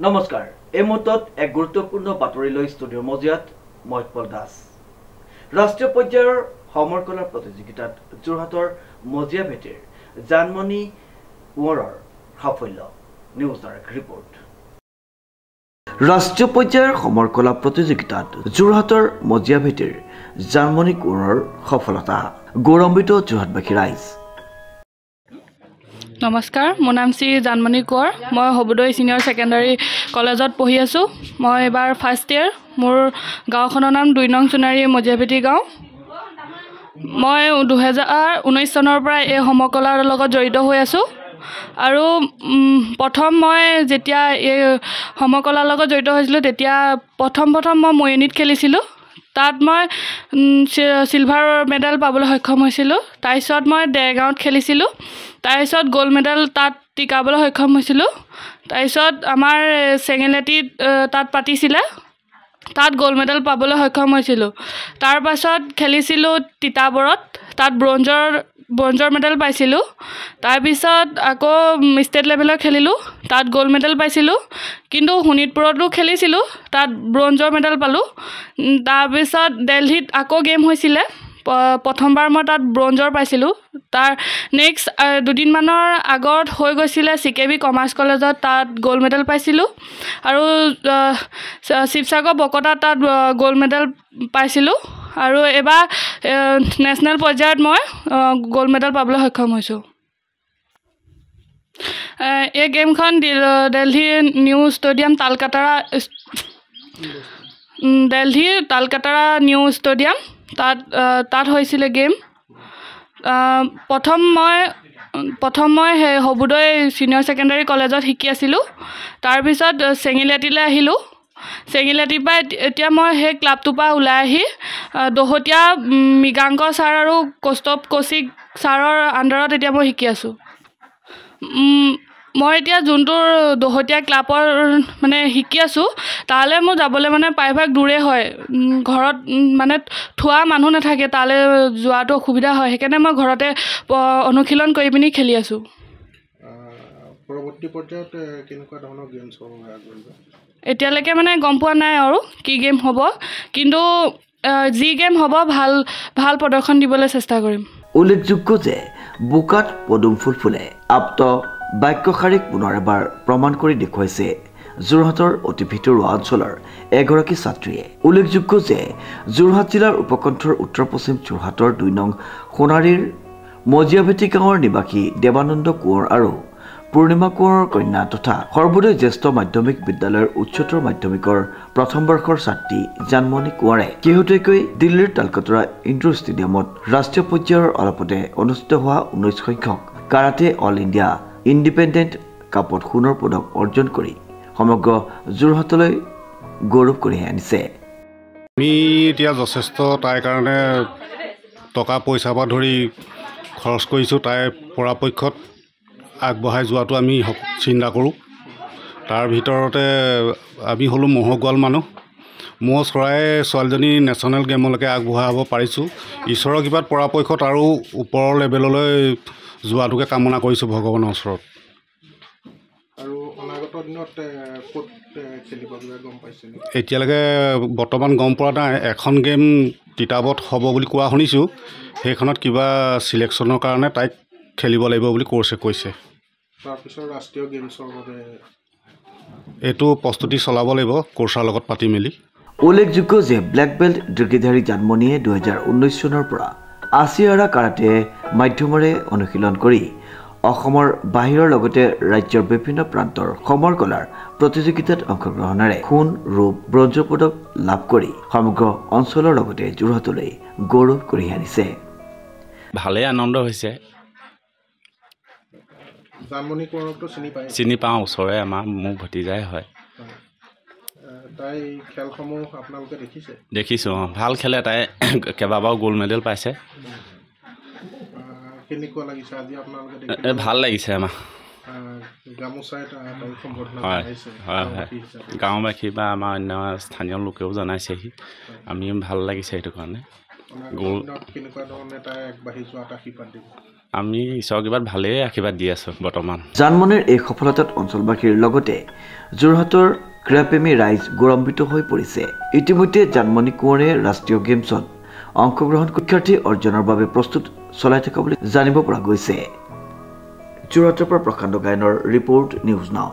নমস্কাৰ এই মুহূৰ্তত এক গুৰুত্বপূৰ্ণ বাতৰি লৈ ষ্টুডিঅ'ৰ মজিয়াত মই উৎপল দাস ৰাষ্ট্ৰীয় পৰ্যায়ৰ সমৰ কলা প্ৰতিযোগিতাত যোৰহাটৰ মজিয়া ভেটিৰ জানমণি কোঁৱৰৰ সাফল্য নিউজ ডাইৰেক্ট ৰিপৰ্ট ৰাষ্ট্ৰীয় পৰ্যায়ৰ সমৰ কলা প্ৰতিযোগিতাত যোৰহাটৰ মজিয়া ভেটিৰ জানমণি কোঁৱৰৰ সফলতা গৌৰৱান্বিত যোৰহাটবাসী ৰাইজ নমস্কাৰ মোৰ নাম শ্ৰী জানমণি কোঁৱৰ মই হবুদৈ সিনিয়ৰ সেকেন্ডাৰী কলেজত পঢ়ি আছো মই এবাৰ ফাৰ্ষ্ট ইয়াৰ মোৰ গাঁওখনৰ নাম 2 নং সোণাৰী মজিয়াভেটি গাঁও মই 2019 চনৰ পৰা এই সমকলাৰ লগত জড়িত হৈ আছো আৰু প্ৰথম মই যেতিয়া এই সমকলাৰ লগত জড়িত হৈছিলো তেতিয়া প্ৰথম মই ময়নিত খেলিছিলো তাত মই সিলভাৰ মেডেল পাবলৈ সক্ষম হৈছিলো তাৰপিছত মই দেৰগাঁৱত খেলিছিলো তাৰপিছত গোল্ড মেডেল তাত টিকাবলৈ সক্ষম হৈছিলো তাৰপিছত আমাৰ চেঙেলেটিত তাত পাতিছিলে তাত গোল্ড মেডেল পাবলৈ সক্ষম হৈছিলো তাৰ পাছত খেলিছিলো তিতাবৰত তাত ব্ৰঞ্জৰ মেডেল পাইছিলো তাৰ পিছত আকৌ ষ্টেট লেভেলত খেলিলো তাত গোল্ড মেডেল পাইছিলো কিন্তু শোণিতপুৰতো খেলিছিলো তাত ব্ৰঞ্জৰ মেডেল পালো তাৰ পিছত দিল্লীত আকৌ গেম হৈছিলে প্ৰথমবাৰ মই তাত ব্ৰঞ্জৰ পাইছিলো তাৰ নেক্সট দুদিনমানৰ আগত হৈ গৈছিলে চিকেবি কমাৰ্চ কলেজত তাত গোল্ড মেডেল পাইছিলো আৰু শিৱসাগৰ বকতা তাত গোল্ড মেডেল পাইছিলো আৰু এবাৰ নেশ্যনেল পৰ্যায়ত মই গোল্ড মেডেল পাবলৈ সক্ষম হৈছো এই গেমখন Delhi new stadium Talkatora new stadium তাত হৈছিলে গেম প্ৰথম মই হবুদৈ সিনিয়ৰ সেকেন্ডাৰী কলেজত শিকি আছিলো তাৰ পিছত চেঙিলেটিলৈ আহিলো চেঙিলেটিৰ পৰা এতিয়া মই সেই ক্লাবটোৰ পৰা ওলাই আহি দহতীয়া মৃগাংক ছাৰ আৰু কৌস্তৱ কৌশিক ছাৰৰ আণ্ডাৰত এতিয়া মই শিকি আছো মই এতিয়া যোনটো দহতীয়া ক্লাবৰ মানে শিকি আছো তালৈ মই যাবলৈ মানে প্ৰায়ভাগ দূৰে হয় ঘৰত মানে থোৱা মানুহ নাথাকে তালৈ যোৱাটো অসুবিধা হয় সেইকাৰণে মই ঘৰতে অনুশীলন কৰি পিনি খেলি আছো পৰৱৰ্তী পৰ্যায়ত কেনেকুৱা ধৰণৰ গেমছ হ'ব এতিয়ালৈকে মানে গম পোৱা নাই আৰু কি গেম হ'ব কিন্তু যি গেম হ'ব ভাল প্ৰদৰ্শন দিবলৈ চেষ্টা কৰিম উল্লেখযোগ্য যে বোকাত পদুম ফুল ফুলে আপ্ত বাক্যশাৰীক পুনৰ এবাৰ প্ৰমাণ কৰি দেখুৱাইছে যোৰহাটৰ অতি ভিতৰুৱা অঞ্চলৰ এগৰাকী ছাত্ৰীয়ে উল্লেখযোগ্য যে যোৰহাট জিলাৰ উপকণ্ঠৰ উত্তৰ পশ্চিম যোৰহাটৰ 2 নং সোণাৰীৰ মজিয়াভেটি গাঁৱৰ নিবাসী দেৱানন্দ কোঁৱৰ আৰু পূৰ্ণিমা কোঁৱৰৰ কন্যা তথা সৰ্বোদয় জ্যেষ্ঠ মাধ্যমিক বিদ্যালয়ৰ উচ্চতৰ মাধ্যমিকৰ প্ৰথম বৰ্ষৰ ছাত্ৰী জানমণি কোঁৱৰে শেহতীয়াকৈ দিল্লীৰ তালকাটৰা ইনডোৰ ষ্টেডিয়ামত ৰাষ্ট্ৰীয় পৰ্যায়ৰ অলপতে অনুষ্ঠিত হোৱা 19 সংখ্যক কাৰাটে অল ইণ্ডিয়া ইণ্ডিপেণ্ডেণ্ট কাপত সোণৰ পদক অৰ্জন কৰি সমগ্ৰ যোৰহাটলৈ গৌৰৱ কঢ়িয়াই আনিছে আমি এতিয়া যথেষ্ট তাইৰ কাৰণে টকা পইচা পৰা ধৰি খৰচ কৰিছোঁ তাইৰ পৰাপক্ষত আগবঢ়াই যোৱাটো আমি চিন্তা কৰোঁ তাৰ ভিতৰতে আমি হ'লোঁ মহগোৱাল মানুহ ম'হ চৰাই ছোৱালীজনী নেশ্যনেল গেমলৈকে আগবঢ়াব পাৰিছোঁ ঈশ্বৰৰ কৃপাত পৰাপক্ষত আৰু ওপৰৰ লেভেললৈ যোৱাটোকে কামনা কৰিছোঁ ভগৱানৰ ওচৰত আৰু অনাগত দিনত ক'ত খেলিব গম পাইছে এতিয়ালৈকে বৰ্তমান গম পোৱা নাই এখন গেম তিতাবত হ'ব বুলি কোৱা শুনিছোঁ সেইখনত কিবা চিলেকশ্যনৰ কাৰণে তাইক খেলিব লাগিব বুলি কৈছে তাৰপিছত ৰাষ্ট্ৰীয় গেমছৰ বাবে এইটো প্ৰস্তুতি চলাব লাগিব কোৰ্ছাৰ লগত পাতি মেলি উল্লেখযোগ্য যে ব্লেক বেল্ট ডিগ্ৰীধাৰী জানমণিয়ে 2019 চনৰ পৰা আছিয়াৰা কাৰাটে মাধ্যমেৰে অনুশীলন কৰি অসমৰ বাহিৰৰ লগতে ৰাজ্যৰ বিভিন্ন প্ৰান্তৰ সমৰ কলাৰ প্ৰতিযোগিতাত অংশগ্ৰহণেৰে সোণ ৰূপ ব্ৰঞ্জ পদক লাভ কৰি সমগ্ৰ অঞ্চলৰ লগতে যোৰহাটলৈ গৌৰৱ কঢ়িয়াই আনিছে ভালে আনন্দ হৈছে জানমণি কোঁৱৰকটো চিনি পাওঁ ওচৰে মোৰ ভতিজাই হয় তাই খেলসমূহ আপোনালোকে দেখিছোঁ ভাল খেলে তাই কেইবাবাৰো গোল্ড মেডেল পাইছে কেনেকুৱা লাগিছে আজি আপোনালোকে ভাল লাগিছে আমাৰ হয় গাঁওবাসী বা আমাৰ অন্য স্থানীয় লোকেও জনাইছেহি আমি ভাল লাগিছে সেইটো কাৰণে আমি ঈশ্বৰৰ কৃপাত ভালেই আশীৰ্বাদ দি আছোঁ বৰ্তমান। জানমণিৰ এই সফলতাত অঞ্চলবাসীৰ লগতে যোৰহাটৰ ক্ৰীড়াপ্ৰেমী ৰাইজ গৌৰৱান্বিত হৈ পৰিছে। ইতিমধ্যে জানমণি কোঁৱৰে ৰাষ্ট্ৰীয় গেমছত অংশগ্ৰহণ শিক্ষাৰ্থী অৰ্জনৰ বাবে প্ৰস্তুত চলাই থকা বুলি জানিব পৰা গৈছে। যোৰহাটৰ পৰা প্ৰশান্ত গায়নৰ ৰিপৰ্ট, নিউজ নাও।